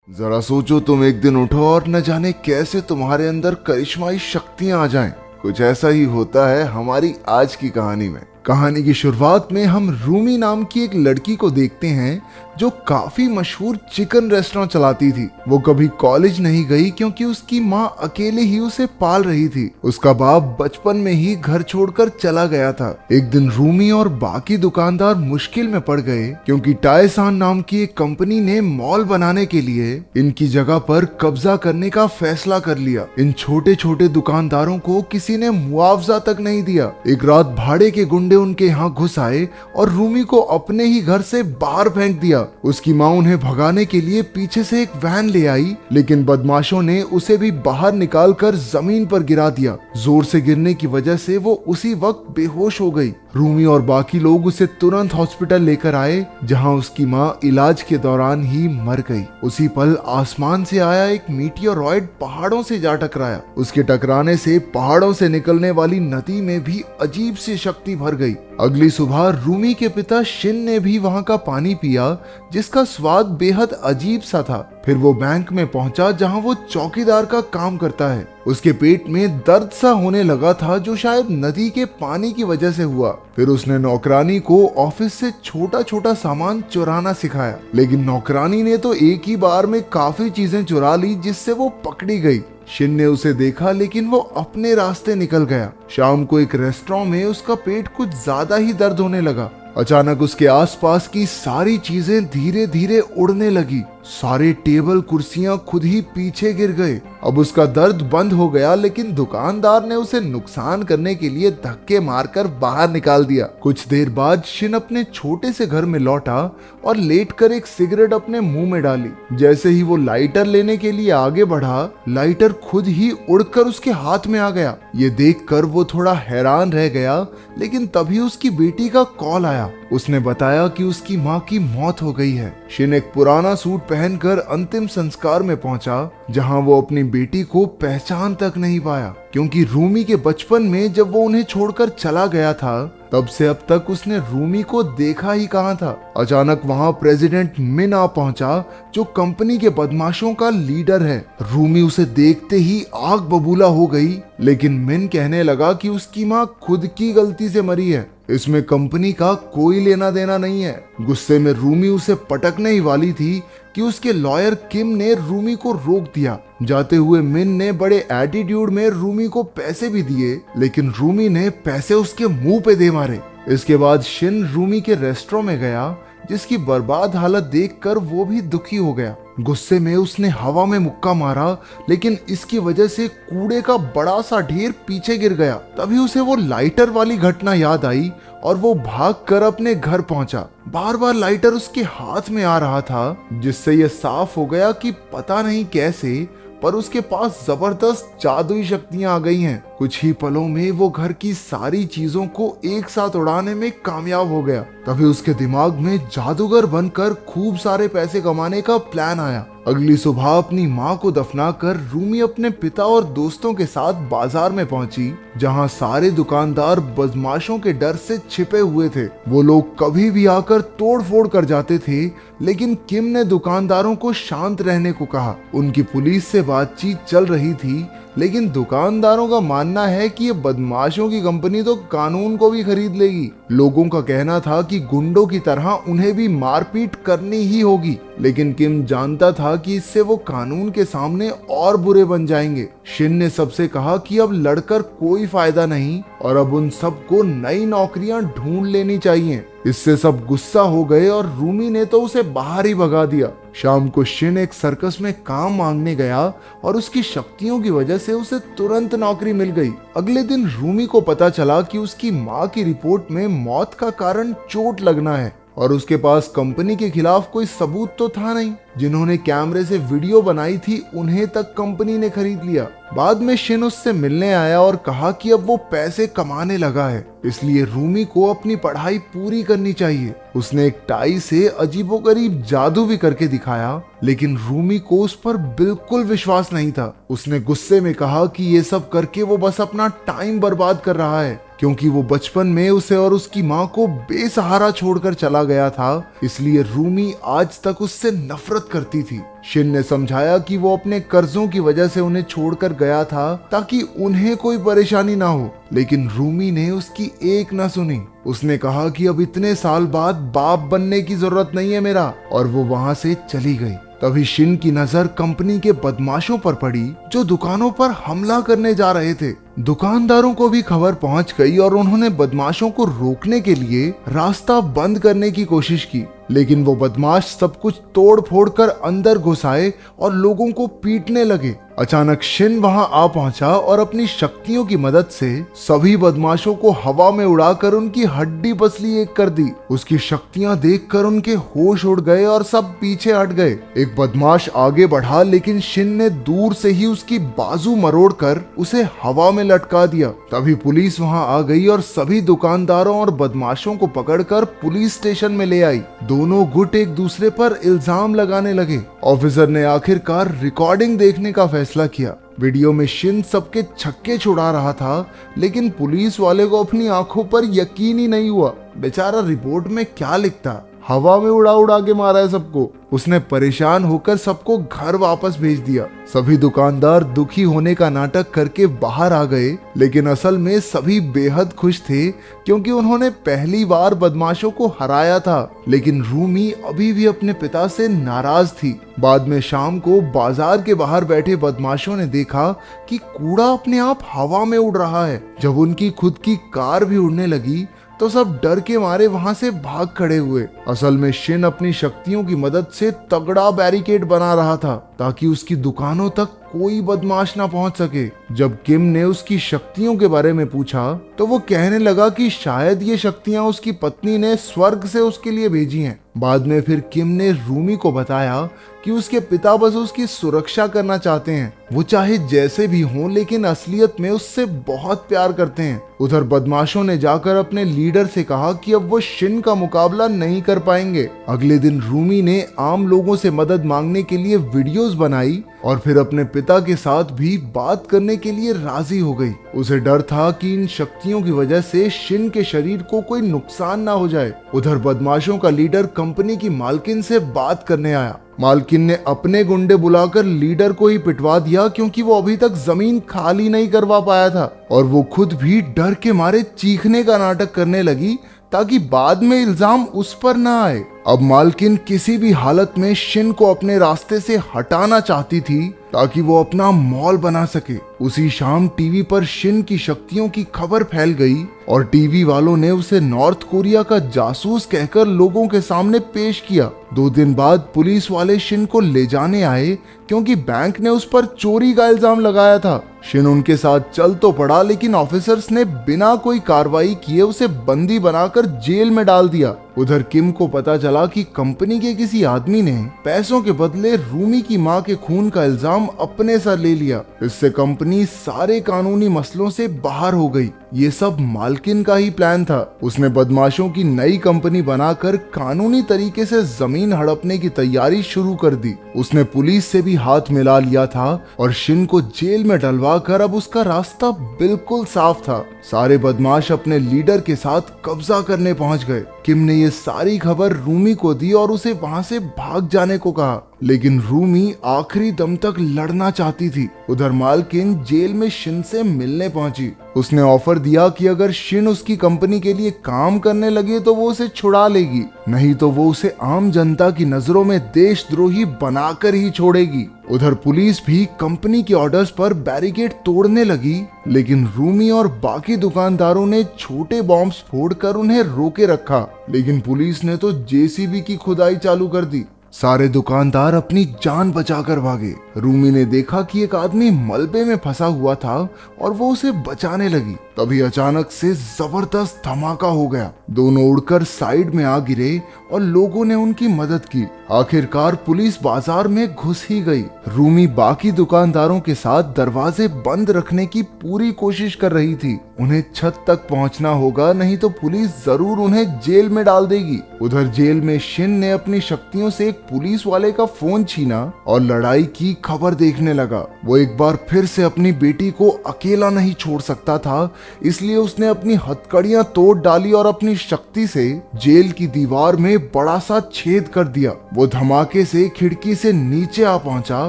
जरा सोचो, तुम एक दिन उठो और न जाने कैसे तुम्हारे अंदर करिश्माई शक्तियां आ जाएं। कुछ ऐसा ही होता है हमारी आज की कहानी में। कहानी की शुरुआत में हम रूमी नाम की एक लड़की को देखते हैं जो काफी मशहूर चिकन रेस्टोरेंट चलाती थी। वो कभी कॉलेज नहीं गई क्योंकि उसकी माँ अकेले ही उसे पाल रही थी। उसका बाप बचपन में ही घर छोड़कर चला गया था। एक दिन रूमी और बाकी दुकानदार मुश्किल में पड़ गए क्योंकि टायसान नाम की एक कंपनी ने मॉल बनाने के लिए इनकी जगह पर कब्जा करने का फैसला कर लिया। इन छोटे छोटे दुकानदारों को किसी ने मुआवजा तक नहीं दिया। एक रात भाड़े के गुंडे उनके यहाँ घुस आए और रूमी को अपने ही घर से बाहर फेंक दिया। उसकी माँ उन्हें भगाने के लिए पीछे से एक वैन ले आई, लेकिन बदमाशों ने उसे भी बाहर निकालकर जमीन पर गिरा दिया। जोर से गिरने की वजह से वो उसी वक्त बेहोश हो गई। रूमी और बाकी लोग उसे तुरंत हॉस्पिटल लेकर आए, जहां उसकी माँ इलाज के दौरान ही मर गई। उसी पल आसमान से आया एक मीटियोरॉइड पहाड़ों से जा टकराया। उसके टकराने से पहाड़ों से निकलने वाली नदी में भी अजीब सी शक्ति भर गई। अगली सुबह रूमी के पिता शिन ने भी वहां का पानी पिया, जिसका स्वाद बेहद अजीब सा था। फिर वो बैंक में पहुंचा जहां वो चौकीदार का काम करता है। उसके पेट में दर्द सा होने लगा था, जो शायद नदी के पानी की वजह से हुआ। फिर उसने नौकरानी को ऑफिस से छोटा छोटा सामान चुराना सिखाया, लेकिन नौकरानी ने तो एक ही बार में काफी चीजें चुरा ली, जिससे वो पकड़ी गई। शिन ने उसे देखा, लेकिन वो अपने रास्ते निकल गया। शाम को एक रेस्टोरेंट में उसका पेट कुछ ज्यादा ही दर्द होने लगा। अचानक उसके आसपास की सारी चीजें धीरे धीरे उड़ने लगी। सारे टेबल कुर्सियां खुद ही पीछे गिर गए। अब उसका दर्द बंद हो गया, लेकिन दुकानदार ने उसे नुकसान करने के लिए धक्के मारकर बाहर निकाल दिया। कुछ देर बाद शिन अपने छोटे से घर में लौटा और लेटकर एक सिगरेट अपने मुंह में डाली। जैसे ही वो लाइटर लेने के लिए आगे बढ़ा, लाइटर खुद ही उड़कर उसके हाथ में आ गया। ये देखकर वो थोड़ा हैरान रह गया, लेकिन तभी उसकी बेटी का कॉल आया। उसने बताया कि उसकी माँ की मौत हो गई है। शिन एक पुराना सूट पहनकर अंतिम संस्कार में पहुंचा, जहां वो अपनी बेटी को पहचान तक नहीं पाया, क्योंकि रूमी के बचपन में जब वो उन्हें छोड़कर चला गया था, तब से अब तक उसने रूमी को देखा ही कहां था। अचानक वहां प्रेसिडेंट मिन आ पहुंचा, जो कंपनी के बदमाशों का लीडर है। रूमी उसे देखते ही आग बबूला हो गई, लेकिन मिन कहने लगा कि उसकी माँ खुद की गलती से मरी है, इसमें कंपनी का कोई लेना देना नहीं है। गुस्से में रूमी उसे पटकने ही वाली थी कि उसके लॉयर किम ने रूमी को रोक दिया। जाते हुए मिन ने बड़े एटीट्यूड में रूमी को पैसे भी दिए, लेकिन रूमी ने पैसे उसके मुंह पे दे मारे। इसके बाद शिन रूमी के रेस्टोरेंट में गया, जिसकी बर्बाद हालत देखकर वो भी दुखी हो गया। गुस्से में उसने हवा में मुक्का मारा, लेकिन इसकी वजह से कूड़े का बड़ा सा ढेर पीछे गिर गया। तभी उसे वो लाइटर वाली घटना याद आई और वो भागकर अपने घर पहुंचा। बार बार लाइटर उसके हाथ में आ रहा था, जिससे ये साफ हो गया कि पता नहीं कैसे, पर उसके पास जबरदस्त जादुई शक्तियां आ गई हैं। कुछ ही पलों में वो घर की सारी चीजों को एक साथ उड़ाने में कामयाब हो गया। तभी उसके दिमाग में जादूगर बनकर खूब सारे पैसे कमाने का प्लान आया। अगली सुबह अपनी माँ को दफनाकर रूमी अपने पिता और दोस्तों के साथ बाजार में पहुंची, जहां सारे दुकानदार बदमाशों के डर से छिपे हुए थे। वो लोग कभी भी आकर तोड़ फोड़ कर जाते थे, लेकिन किम ने दुकानदारों को शांत रहने को कहा। उनकी पुलिस से बातचीत चल रही थी, लेकिन दुकानदारों का मानना है कि ये बदमाशों की कंपनी तो कानून को भी खरीद लेगी। लोगों का कहना था कि गुंडों की तरह उन्हें भी मारपीट करनी ही होगी, लेकिन किम जानता था कि इससे वो कानून के सामने और बुरे बन जाएंगे। शिन ने सबसे कहा कि अब लड़कर कोई फायदा नहीं और अब उन सबको नई नौकरियां ढूंढ लेनी चाहिए। इससे सब गुस्सा हो गए और रूमी ने तो उसे बाहर ही भगा दिया। शाम को शिन एक सर्कस में काम मांगने गया और उसकी शक्तियों की वजह से उसे तुरंत नौकरी मिल गई। अगले दिन रूमी को पता चला कि उसकी माँ की रिपोर्ट में मौत का कारण चोट लगना है और उसके पास कंपनी के खिलाफ कोई सबूत तो था नहीं। जिन्होंने कैमरे से वीडियो बनाई थी, उन्हें तक कंपनी ने खरीद लिया। बाद में शिन उससे मिलने आया और कहा कि अब वो पैसे कमाने लगा है, इसलिए रूमी को अपनी पढ़ाई पूरी करनी चाहिए। उसने एक टाई से अजीबोगरीब जादू भी करके दिखाया, लेकिन रूमी को उस पर बिल्कुल विश्वास नहीं था। उसने गुस्से में कहा कि ये सब करके वो बस अपना टाइम बर्बाद कर रहा है, क्योंकि वो बचपन में उसे और उसकी माँ को बेसहारा छोड़कर चला गया था, इसलिए रूमी आज तक उससे नफरत करती थी। शिन ने समझाया कि वो अपने कर्जों की वजह से उन्हें छोड़कर गया था ताकि उन्हें कोई परेशानी ना हो, लेकिन रूमी ने उसकी एक न सुनी। उसने कहा कि अब इतने साल बाद बाप बनने की जरूरत नहीं है मेरा, और वो वहां से चली गई। तभी शिन की नजर कंपनी के बदमाशों पर पड़ी जो दुकानों पर हमला करने जा रहे थे। दुकानदारों को भी खबर पहुंच गई और उन्होंने बदमाशों को रोकने के लिए रास्ता बंद करने की कोशिश की, लेकिन वो बदमाश सब कुछ तोड़ फोड़ कर अंदर घुस आए और लोगों को पीटने लगे। अचानक शिन वहां आ पहुंचा और अपनी शक्तियों की मदद से सभी बदमाशों को हवा में उड़ाकर उनकी हड्डी पसली एक कर दी। उसकी शक्तियां देखकर उनके होश उड़ गए और सब पीछे हट गए। एक बदमाश आगे बढ़ा, लेकिन शिन ने दूर से ही उसकी बाजू मरोड़कर उसे हवा में लटका दिया। तभी पुलिस वहां आ गई और सभी दुकानदारों और बदमाशों को पकड़कर पुलिस स्टेशन में ले आई। दोनों गुट एक दूसरे पर इल्जाम लगाने लगे। ऑफिसर ने आखिरकार रिकॉर्डिंग देखने का फैसला किया। वीडियो में शिन सबके छक्के छुड़ा रहा था, लेकिन पुलिस वाले को अपनी आंखों पर यकीन ही नहीं हुआ। बेचारा रिपोर्ट में क्या लिखता, हवा में उड़ा उड़ा के मारा है सबको। उसने परेशान होकर सबको घर वापस भेज दिया। सभी दुकानदार दुखी होने का नाटक करके बाहर आ गए, लेकिन असल में सभी बेहद खुश थे क्योंकि उन्होंने पहली बार बदमाशों को हराया था। लेकिन रूमी अभी भी अपने पिता से नाराज थी। बाद में शाम को बाजार के बाहर बैठे बदमाशों ने देखा कि कूड़ा अपने आप हवा में उड़ रहा है। जब उनकी खुद की कार भी उड़ने लगी तो सब डर के मारे वहां से भाग खड़े हुए। असल में शिन अपनी शक्तियों की मदद से तगड़ा बैरिकेड बना रहा था ताकि उसकी दुकानों तक कोई बदमाश ना पहुंच सके। जब किम ने उसकी शक्तियों के बारे में पूछा तो वो कहने लगा कि शायद ये शक्तियां उसकी पत्नी ने स्वर्ग से उसके लिए भेजी हैं। बाद में फिर किम ने रूमी को बताया कि उसके पिता बस उसकी सुरक्षा करना चाहते हैं। वो चाहे जैसे भी हों, लेकिन असलियत में उससे बहुत प्यार करते हैं। उधर बदमाशों ने जाकर अपने लीडर से कहा कि अब वो शिन का मुकाबला नहीं कर पाएंगे। अगले दिन रूमी ने आम लोगों से मदद मांगने के लिए वीडियोस बनाई और फिर अपने पिता के साथ भी बात करने के लिए राजी हो गई। उसे डर था कि इन शक्तियों की वजह से शिन के शरीर को कोई नुकसान ना हो जाए। उधर बदमाशों का लीडर कंपनी की मालकिन से बात करने आया। मालकिन ने अपने गुंडे बुलाकर लीडर को ही पिटवा दिया क्योंकि वो अभी तक जमीन खाली नहीं करवा पाया था, और वो खुद भी डर के मारे चीखने का नाटक करने लगी ताकि बाद में इल्जाम उस पर ना आए। अब मालकिन किसी भी हालत में शिन को अपने रास्ते से हटाना चाहती थी ताकि वो अपना मॉल बना सके। उसी शाम टीवी पर शिन की शक्तियों की खबर फैल गई और टीवी वालों ने उसे नॉर्थ कोरिया का जासूस कहकर लोगों के सामने पेश किया। 2 दिन बाद पुलिस वाले शिन को ले जाने आए क्योंकि बैंक ने उस पर चोरी का इल्जाम लगाया था। शिन उनके साथ चल तो पड़ा, लेकिन ऑफिसर्स ने बिना कोई कार्रवाई किए उसे बंदी बनाकर जेल में डाल दिया। उधर किम को पता चला कि कंपनी के किसी आदमी ने पैसों के बदले रूमी की मां के खून का इल्जाम अपने सर ले लिया। इससे कंपनी सारे कानूनी मसलों से बाहर हो गई। ये सब मालकिन का ही प्लान था। उसने बदमाशों की नई कंपनी बनाकर कानूनी तरीके से जमीन हड़पने की तैयारी शुरू कर दी। उसने पुलिस से भी हाथ मिला लिया था और शिन को जेल में डलवा कर अब उसका रास्ता बिल्कुल साफ था। सारे बदमाश अपने लीडर के साथ कब्जा करने पहुंच गए। किम ने ये सारी खबर रूमी को दी और उसे वहां से भाग जाने को कहा, लेकिन रूमी आखिरी दम तक लड़ना चाहती थी। उधर मालकिन जेल में शिन से मिलने पहुंची। उसने ऑफर दिया कि अगर शिन उसकी कंपनी के लिए काम करने लगे तो वो उसे छुड़ा लेगी, नहीं तो वो उसे आम जनता की नजरों में देशद्रोही बनाकर ही छोड़ेगी। उधर पुलिस भी कंपनी के ऑर्डर्स पर बैरिकेड तोड़ने लगी, लेकिन रूमी और बाकी दुकानदारों ने छोटे बॉम्ब्स फोड़कर उन्हें रोके रखा। लेकिन पुलिस ने तो जेसीबी की खुदाई चालू कर दी। सारे दुकानदार अपनी जान बचाकर भागे। रूमी ने देखा कि एक आदमी मलबे में फंसा हुआ था और वो उसे बचाने लगी। तभी अचानक से जबरदस्त धमाका हो गया। दोनों उड़कर साइड में आ गिरे और लोगों ने उनकी मदद की। आखिरकार पुलिस बाजार में घुस ही गई। रूमी बाकी दुकानदारों के साथ दरवाजे बंद रखने की पूरी कोशिश कर रही थी। उन्हें छत तक पहुंचना होगा, नहीं तो पुलिस जरूर उन्हें जेल में डाल देगी। उधर जेल में शिन ने अपनी शक्तियों से एक पुलिस वाले का फोन छीना और लड़ाई की खबर देखने लगा। वो एक बार फिर से अपनी बेटी को अकेला नहीं छोड़ सकता था, इसलिए उसने अपनी हथकड़ियां तोड़ डाली और अपनी शक्ति से जेल की दीवार में बड़ा सा छेद कर दिया। वो धमाके से खिड़की से नीचे आ पहुंचा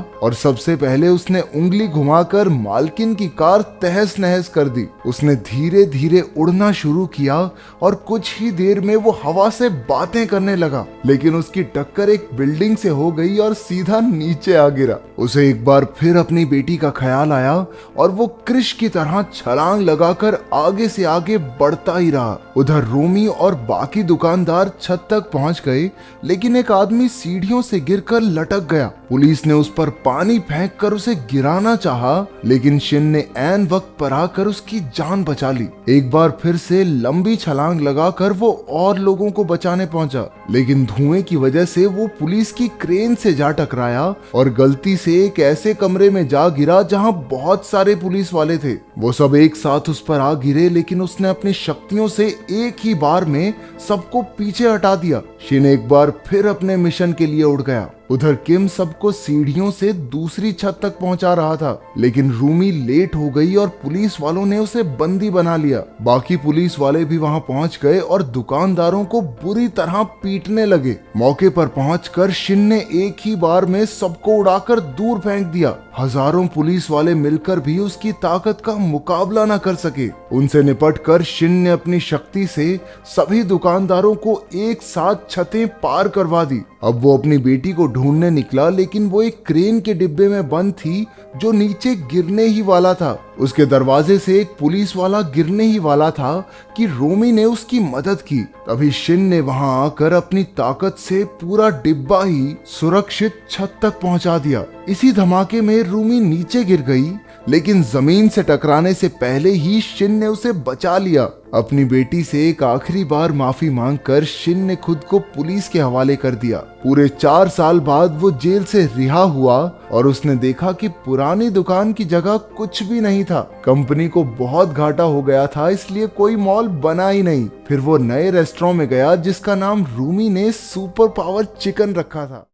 और सबसे पहले उसने उंगली घुमाकर मालकिन की कार तहस नहस कर दी। उसने धीरे धीरे उड़ना शुरू किया और कुछ ही देर में वो हवा से बातें करने लगा, लेकिन उसकी टक्कर एक बिल्डिंग से हो गई और सीधा नीचे आ गिरा। उसे एक बार फिर अपनी बेटी का ख्याल आया और वो कृष की तरह छलांग लगाकर आगे से आगे बढ़ता ही रहा। उधर रोमी और बाकी दुकानदार छत तक पहुंच गए, लेकिन एक आदमी सीढ़ियों से गिरकर लटक गया। पुलिस ने उस पर पानी फेंककर उसे गिराना चाहा, लेकिन शिन ने ऐन वक्त पर आकर उसकी जान बचा ली। एक बार फिर से लंबी छलांग लगाकर वो और लोगों को बचाने पहुंचा, लेकिन धुएं की वजह से वो पुलिस की क्रेन से जा टकराया और गलती से एक ऐसे कमरे में जा गिरा जहां बहुत सारे पुलिस वाले थे। वो सब एक साथ उस पर आ गिरे, लेकिन उसने अपनी शक्तियों से एक ही बार में सबको पीछे हटा दिया। शिन एक बार फिर अपने मिशन के लिए उड़ गया। उधर किम सबको सीढ़ियों से दूसरी छत तक पहुंचा रहा था, लेकिन रूमी लेट हो गई और पुलिस वालों ने उसे बंदी बना लिया। बाकी पुलिस वाले भी वहां पहुंच गए और दुकानदारों को बुरी तरह पीटने लगे। मौके पर पहुंचकर शिन ने एक ही बार में सबको उड़ाकर दूर फेंक दिया। हजारों पुलिस वाले मिलकर भी उसकी ताकत का मुकाबला न कर सके। उनसे निपटकर शिन ने अपनी शक्ति से सभी दुकानदारों को एक साथ छतें पार करवा दी। अब वो अपनी बेटी को ढूंढने निकला, लेकिन वो एक क्रेन के डिब्बे में बंद थी जो नीचे गिरने ही वाला था। उसके दरवाजे से एक पुलिस वाला गिरने ही वाला था कि रोमी ने उसकी मदद की। तभी शिन ने वहां आकर अपनी ताकत से पूरा डिब्बा ही सुरक्षित छत तक पहुंचा दिया। इसी धमाके में रूमी नीचे गिर गई, लेकिन जमीन से टकराने से पहले ही शिन ने उसे बचा लिया। अपनी बेटी से एक आखिरी बार माफी मांगकर शिन ने खुद को पुलिस के हवाले कर दिया। पूरे 4 साल बाद वो जेल से रिहा हुआ और उसने देखा कि पुरानी दुकान की जगह कुछ भी नहीं था। कंपनी को बहुत घाटा हो गया था, इसलिए कोई मॉल बना ही नहीं। फिर वो नए रेस्टोरेंट में गया जिसका नाम रूमी ने सुपर पावर चिकन रखा था।